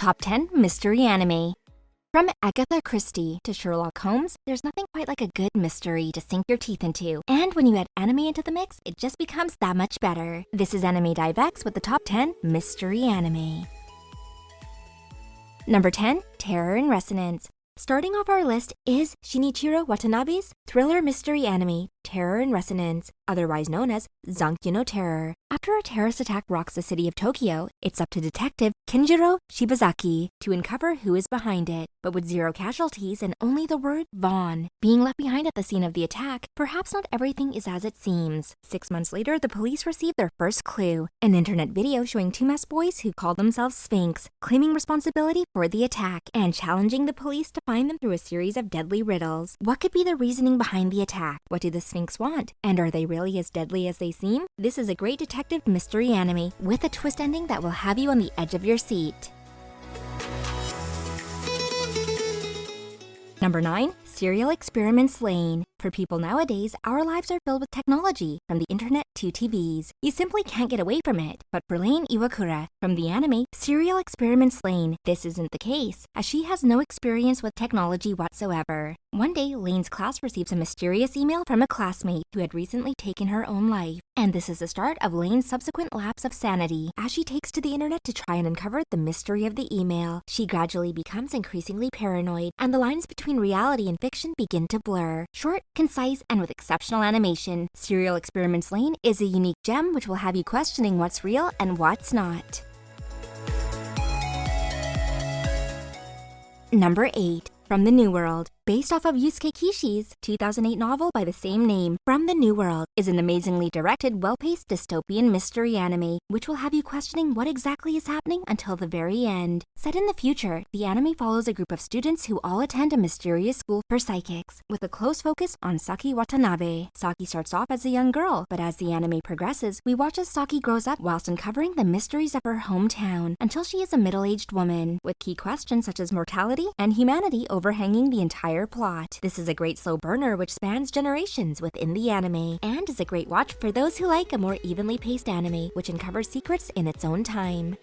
Top 10 Mystery Anime. From Agatha Christie to Sherlock Holmes, there's nothing quite like a good mystery to sink your teeth into. And when you add anime into the mix, it just becomes that much better. This is AnimeDiveX with the top 10 Mystery Anime. Number 10, Terror in Resonance. Starting off our list is Shinichiro Watanabe's thriller mystery anime, Terror in Resonance, otherwise known as Zankyo no Terror. After a terrorist attack rocks the city of Tokyo, it's up to Detective Kenjiro Shibazaki to uncover who is behind it. But with zero casualties and only the word Vaughn being left behind at the scene of the attack, perhaps not everything is as it seems. 6 months later, the police receive their first clue, an internet video showing two masked boys who call themselves Sphinx, claiming responsibility for the attack and challenging the police to find them through a series of deadly riddles. What could be the reasoning behind the attack? What do the Sphinx want? And are they really as deadly as they seem? This is a great detective mystery anime with a twist ending that will have you on the edge of your seat. Number 9, Serial Experiments Lain. For people nowadays, our lives are filled with technology, from the internet to TVs. You simply can't get away from it. But for Lain Iwakura, from the anime Serial Experiments Lain, this isn't the case, as she has no experience with technology whatsoever. One day, Lain's class receives a mysterious email from a classmate who had recently taken her own life. And this is the start of Lain's subsequent lapse of sanity. As she takes to the internet to try and uncover the mystery of the email, she gradually becomes increasingly paranoid, and the lines between reality and fiction begin to blur. Short, concise, and with exceptional animation, Serial Experiments Lain is a unique gem which will have you questioning what's real and what's not. Number 8. From the New World. Based off of Yusuke Kishi's 2008 novel by the same name, From the New World is an amazingly directed, well-paced dystopian mystery anime, which will have you questioning what exactly is happening until the very end. Set in the future, the anime follows a group of students who all attend a mysterious school for psychics, with a close focus on Saki Watanabe. Saki starts off as a young girl, but as the anime progresses, we watch as Saki grows up whilst uncovering the mysteries of her hometown, until she is a middle-aged woman, with key questions such as mortality and humanity overhanging the entire plot. This is a great slow burner which spans generations within the anime, and is a great watch for those who like a more evenly paced anime which uncovers secrets in its own time.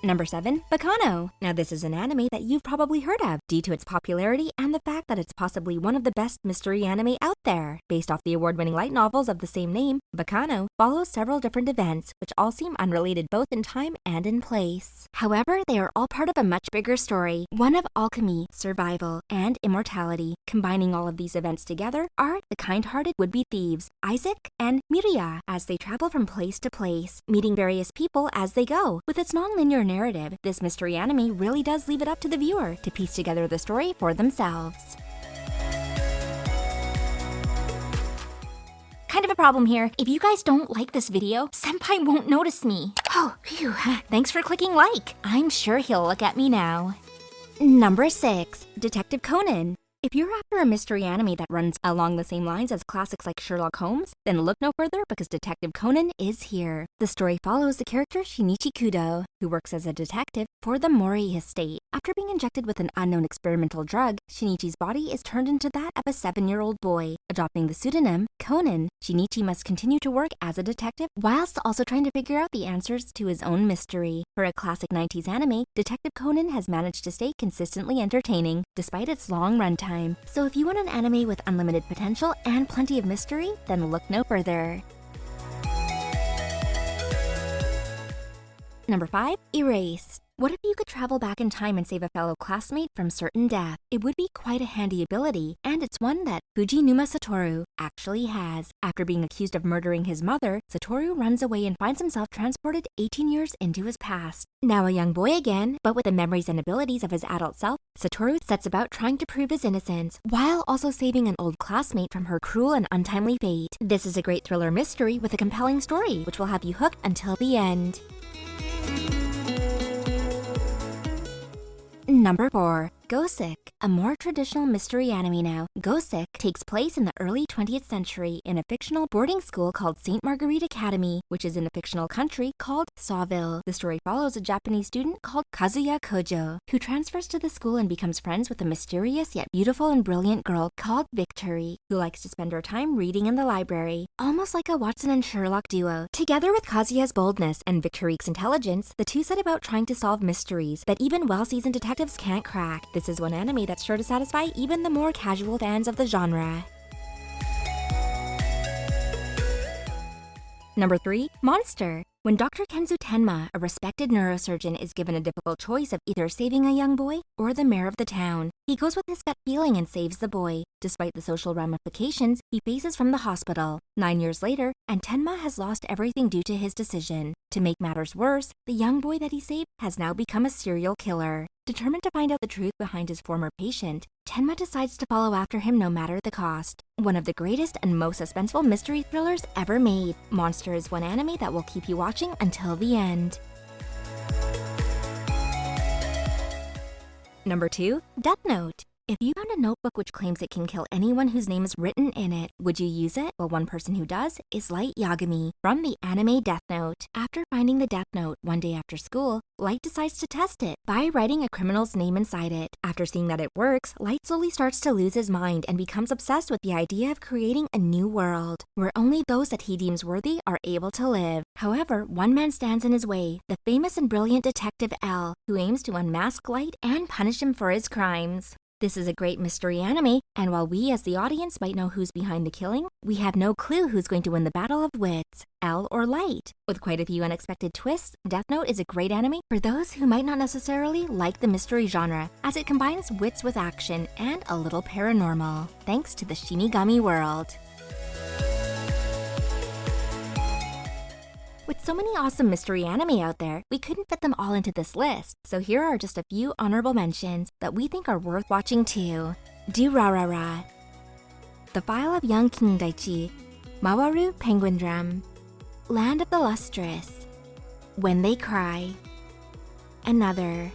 Number 7, Baccano. Now this is an anime that you've probably heard of due to its popularity and the fact that it's possibly one of the best mystery anime out there. Based off the award-winning light novels of the same name, Baccano follows several different events which all seem unrelated both in time and in place. However, they are all part of a much bigger story, one of alchemy, survival, and immortality. Combining all of these events together are the kind-hearted would-be thieves, Isaac and Miria, as they travel from place to place, meeting various people as they go. With its non-linear narrative, this mystery anime really does leave it up to the viewer to piece together the story for themselves. Kind of a problem here. If you guys don't like this video, Senpai won't notice me. Oh, phew. Thanks for clicking like. I'm sure he'll look at me now. Number 6, Detective Conan. If you're after a mystery anime that runs along the same lines as classics like Sherlock Holmes, then look no further because Detective Conan is here. The story follows the character Shinichi Kudo, who works as a detective for the Mori estate. After being injected with an unknown experimental drug, Shinichi's body is turned into that of a 7-year-old boy. Adopting the pseudonym Conan, Shinichi must continue to work as a detective whilst also trying to figure out the answers to his own mystery. For a classic 90s anime, Detective Conan has managed to stay consistently entertaining despite its long runtime. So if you want an anime with unlimited potential and plenty of mystery, then look no further. Number 5, Erased. What if you could travel back in time and save a fellow classmate from certain death? It would be quite a handy ability, and it's one that Fujinuma Satoru actually has. After being accused of murdering his mother, Satoru runs away and finds himself transported 18 years into his past. Now a young boy again, but with the memories and abilities of his adult self, Satoru sets about trying to prove his innocence, while also saving an old classmate from her cruel and untimely fate. This is a great thriller mystery with a compelling story, which will have you hooked until the end. Number 4, Gosick, a more traditional mystery anime now. Gosick takes place in the early 20th century in a fictional boarding school called St. Marguerite Academy, which is in a fictional country called Sawville. The story follows a Japanese student called Kazuya Kojo, who transfers to the school and becomes friends with a mysterious yet beautiful and brilliant girl called Victory, who likes to spend her time reading in the library, almost like a Watson and Sherlock duo. Together with Kazuya's boldness and Victory's intelligence, the two set about trying to solve mysteries that even well-seasoned detectives can't crack. This is one anime that's sure to satisfy even the more casual fans of the genre. Number 3. Monster. When Dr. Kenzu Tenma, a respected neurosurgeon, is given a difficult choice of either saving a young boy or the mayor of the town, he goes with his gut feeling and saves the boy, despite the social ramifications he faces from the hospital. 9 years later, and Tenma has lost everything due to his decision. To make matters worse, the young boy that he saved has now become a serial killer. Determined to find out the truth behind his former patient, Tenma decides to follow after him no matter the cost. One of the greatest and most suspenseful mystery thrillers ever made. Monster is one anime that will keep you watching until the end. Number 2. Death Note. If you found a notebook which claims it can kill anyone whose name is written in it, would you use it? Well, one person who does is Light Yagami from the anime Death Note. After finding the Death Note one day after school, Light decides to test it by writing a criminal's name inside it. After seeing that it works, Light slowly starts to lose his mind and becomes obsessed with the idea of creating a new world, where only those that he deems worthy are able to live. However, one man stands in his way, the famous and brilliant Detective L, who aims to unmask Light and punish him for his crimes. This is a great mystery anime, and while we as the audience might know who's behind the killing, we have no clue who's going to win the battle of wits, L or Light. With quite a few unexpected twists, Death Note is a great anime for those who might not necessarily like the mystery genre, as it combines wits with action and a little paranormal, thanks to the Shinigami world. With so many awesome mystery anime out there, we couldn't fit them all into this list, so here are just a few honorable mentions that we think are worth watching too. Durarara, The File of Young Kindaichi, Mawaru Penguindrum, Land of the Lustrous, When They Cry, Another.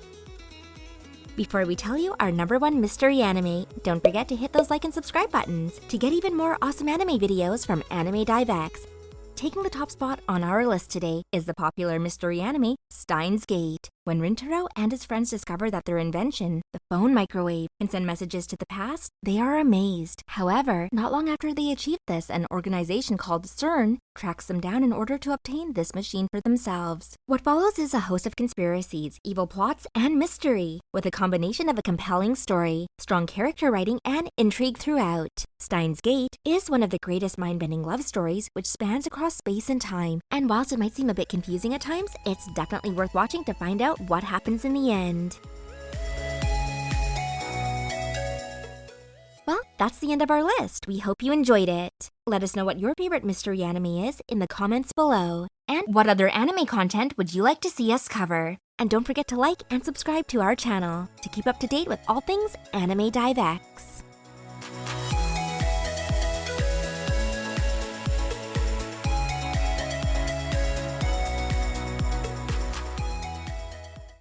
Before we tell you our number 1 mystery anime, don't forget to hit those like and subscribe buttons to get even more awesome anime videos from AnimeDiveX. Taking the top spot on our list today is the popular mystery anime Steins. When Rintaro and his friends discover that their invention, the phone microwave, can send messages to the past, they are amazed. However, not long after they achieve this, an organization called CERN tracks them down in order to obtain this machine for themselves. What follows is a host of conspiracies, evil plots, and mystery, with a combination of a compelling story, strong character writing, and intrigue throughout. Steins Gate is one of the greatest mind-bending love stories which spans across space and time, and whilst it might seem a bit confusing at times, it's definitely worth watching to find out what happens in the end. Well, that's the end of our list. We hope you enjoyed it. Let us know what your favorite mystery anime is in the comments below. And what other anime content would you like to see us cover? And don't forget to like and subscribe to our channel to keep up to date with all things AnimeDiveX.